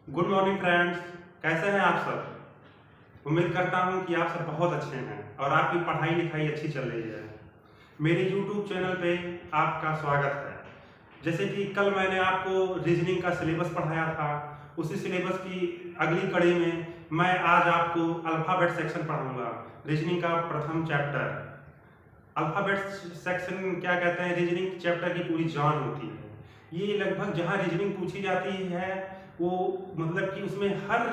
Good morning friends. कैसे हैं आप सब। उम्मीद करता हूं कि आप सब बहुत अच्छे हैं और आपकी पढ़ाई लिखाई अच्छी चल रही है। मेरे YouTube चैनल पे आपका स्वागत है। जैसे कि कल मैंने आपको रीजनिंग का सिलेबस पढ़ाया था, उसी सिलेबस की अगली कड़ी में मैं आज आपको अल्फ़ाबेट सेक्शन पढ़ाऊंगा। रीजनिंग का प्रथम चैप्टर। अल्फ़ाबेट सेक्शन क्या कहते हैं, रीजनिंग चैप्टर की पूरी जान होती है। ये लगभग जहाँ रीजनिंग पूछी जाती है वो मतलब कि उसमें हर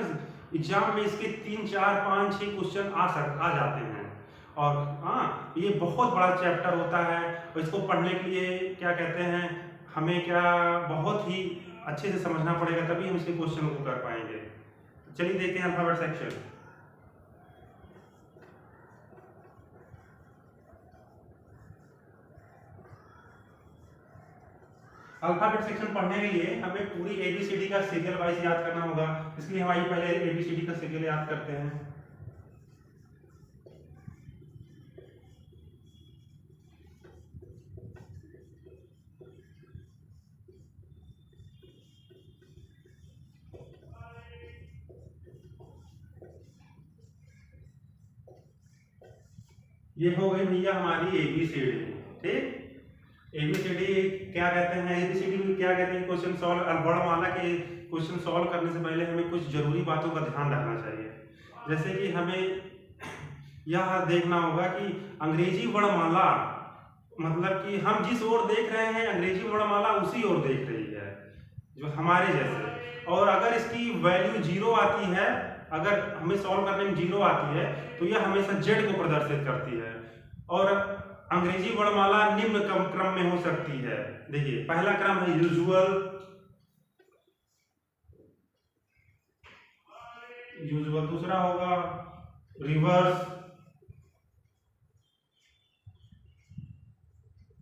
एग्जाम में इसके 3, 4, 5, 6 क्वेश्चन आ जाते हैं। और हाँ, ये बहुत बड़ा चैप्टर होता है और इसको पढ़ने के लिए क्या कहते हैं, हमें क्या बहुत ही अच्छे से समझना पड़ेगा, तभी हम इसके क्वेश्चन को कर पाएंगे। चलिए देखते हैं अल्फ़ाबेट सेक्शन। अल्फाबेट सेक्शन पढ़ने के लिए हमें पूरी एबीसीडी का सीरियल वाइज याद करना होगा। इसलिए हमारी पहले एबीसीडी का सीरियल याद करते हैं। ये हो गई भैया हमारी एबीसीडी। ठीक, एबीसीडी क्या कहते हैं, एबीसीडी क्या कहते हैं, क्वेश्चन सॉल्व, वर्णमाला के क्वेश्चन सॉल्व करने से पहले हमें कुछ जरूरी बातों का ध्यान रखना चाहिए। जैसे कि हमें यह देखना होगा कि अंग्रेजी वर्णमाला मतलब कि हम जिस ओर देख रहे हैं अंग्रेजी वर्णमाला उसी ओर देख रही है जो हमारे जैसे। और अगर इसकी वैल्यू 0 आती है, अगर हमें सॉल्व करने में 0 आती है तो यह हमेशा जेड को प्रदर्शित करती है। और अंग्रेजी वर्णमाला निम्न क्रम में हो सकती है। देखिए पहला क्रम है यूजुअल, दूसरा होगा रिवर्स,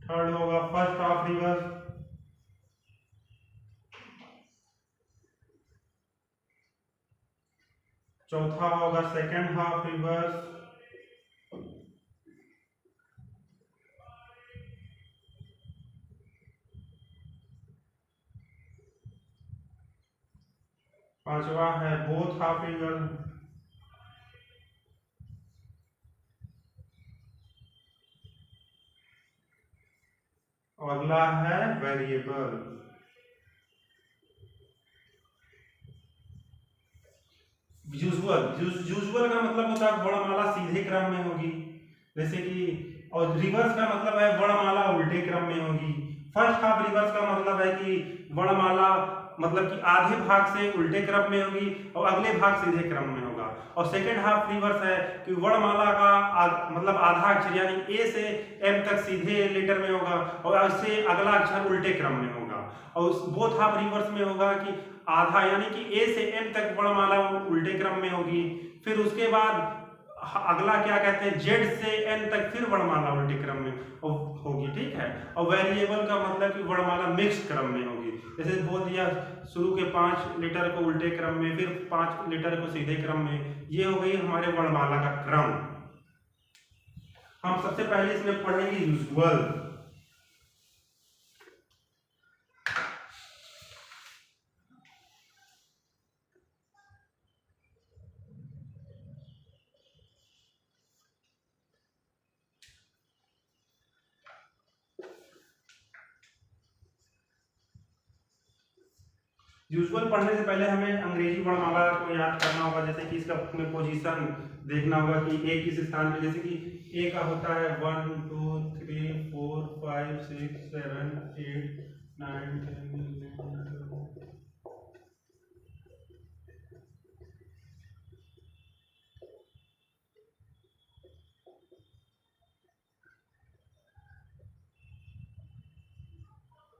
थर्ड होगा फर्स्ट हाफ रिवर्स, चौथा होगा सेकंड हाफ रिवर्स, पांचवा है बोथ हाफ रिवर्स, और अगला है वेरिएबल। यूजुअल का मतलब होता है वर्णमाला सीधे क्रम में होगी, जैसे कि, और रिवर्स का मतलब है वर्णमाला उल्टे क्रम में होगी। फर्स्ट हाफ रिवर्स का मतलब है कि वर्णमाला मतलब कि आधे भाग से उल्टे क्रम में होगी और अगले भाग सीधे क्रम में होगा। और सेकेंड हाफ रिवर्स है कि वर्णमाला का मतलब आधा अक्षर यानी ए से एम तक सीधे लेटर में होगा और उससे अगला अक्षर उल्टे क्रम में होगा। और बोथ हाफ रिवर्स में होगा कि आधा यानी कि ए से एम तक वर्णमाला उल्टे क्रम में होगी। फिर उसके बाद अगला क्या कहते हैं, जेड से एन तक फिर वर्णमाला उल्टे क्रम में होगी। ठीक है। और वेरिएबल का मतलब कि वर्णमाला मिक्स क्रम में होगी। जैसे बोल दिया शुरू के 5 लेटर को उल्टे क्रम में, फिर 5 लेटर को सीधे क्रम में। ये हो गई हमारे वर्णमाला का क्रम। हम सबसे पहले इसमें पढ़ेंगे यूजुअल। यूजुअल पढ़ने से पहले हमें अंग्रेजी वर्णमाला को याद करना होगा। जैसे कि इसका पोजीशन देखना होगा कि ए किस स्थान पे, जैसे कि ए का होता है 1 2 3 4 5 6 7 8 9 10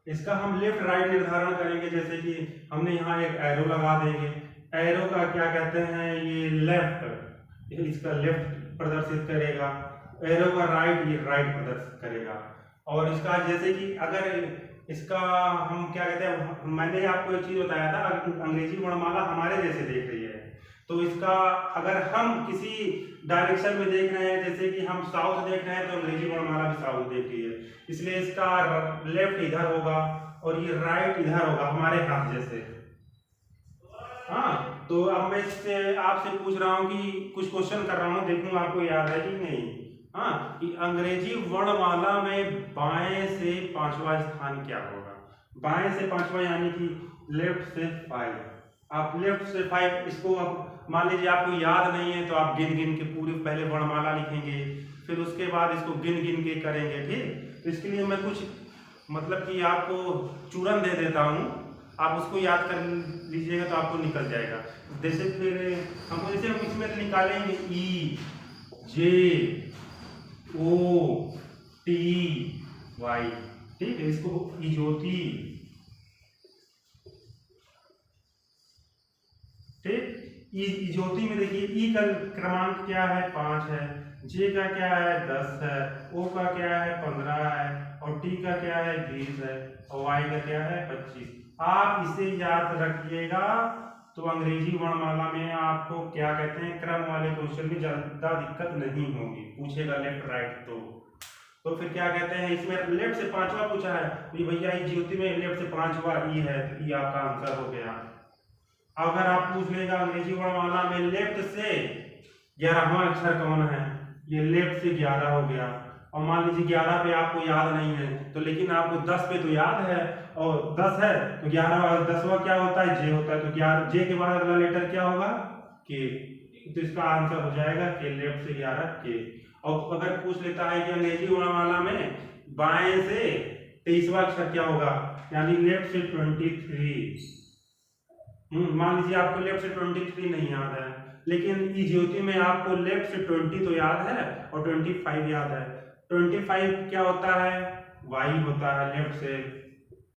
इसका हम लेफ्ट राइट निर्धारण करेंगे। जैसे कि हमने यहाँ एक एरो लगा देंगे। एरो का क्या कहते हैं, ये लेफ्ट, इसका लेफ्ट प्रदर्शित करेगा। एरो का राइट, ये राइट प्रदर्शित करेगा। और इसका जैसे कि अगर इसका हम क्या कहते हैं, मैंने आपको एक चीज बताया था, अंग्रेजी वर्णमाला हमारे जैसे देख रही है तो इसका अगर हम किसी डायरेक्शन में देख रहे हैं, जैसे कि हम साउथ देख रहे हैं तो अंग्रेजी वर्णमाला भी साउथ देख रही है, इसलिए इसका लेफ्ट इधर होगा और ये राइट इधर होगा हमारे हाथ जैसे। हाँ, तो अब मैं इससे आपसे पूछ रहा हूँ कि कुछ क्वेश्चन कर रहा हूँ, देखूँ आपको याद है कि नहीं। हाँ, कि अंग्रेजी वर्णमाला में बाएं से पांचवा स्थान क्या होगा। बाएं से पांचवा यानी कि लेफ्ट से 5। आप लेफ्ट से 5 इसको आप मान लीजिए आपको याद नहीं है तो आप गिन गिन के पूरी पहले वर्णमाला लिखेंगे, फिर उसके बाद इसको गिन गिन के करेंगे। ठीक, तो इसके लिए मैं कुछ मतलब कि आपको चूरन दे देता हूँ, आप उसको याद कर लीजिएगा तो आपको निकल जाएगा। जैसे फिर हमको जैसे हम इसमें निकालेंगे ई जे ओ टी वाई। ठीक है, इसको इजोती। ठीक, इजोती में देखिए ई का क्रमांक क्या है 5 है, जे का क्या है 10 है, ओ का क्या है 15 है, और टी का क्या है 20 है, और वाई का क्या है 25। आप इसे याद रखिएगा तो अंग्रेजी वर्णमाला में आपको क्या कहते हैं क्रम वाले क्वेश्चन में ज्यादा दिक्कत नहीं होगी। पूछेगा लेफ्ट राइट तो फिर क्या कहते हैं इसमें लेफ्ट से पांचवा पूछा है तो भैया इजोती में लेफ्ट से पांचवा ई है, तो ई आपका आंसर हो गया। अगर आप पूछ लेगा अंग्रेजी वर्णमाला में लेफ्ट से 11वां अक्षर कौन है, ये लेफ्ट से 11 हो गया। और मान लीजिए 11 पे आपको याद नहीं है तो, लेकिन आपको 10 पे तो याद है, और 10 है तो 11 10वां क्या होता है जे होता है, तो 11 जे के बाद अगला लेटर क्या होगा के, तो इसका आंसर हो जाएगा के, लेफ्ट से 11 के। और अगर पूछ लेता है कि अंग्रेजी वर्णमाला में बाएं से 23वां अक्षर क्या होगा, यानी लेफ्ट से 23। मान लीजिए आपको लेफ्ट से 23 नहीं याद है, लेकिन इजोती में आपको लेफ्ट से 20 तो याद है और 25 याद है। 25 क्या होता है वाई होता है लेफ्ट से,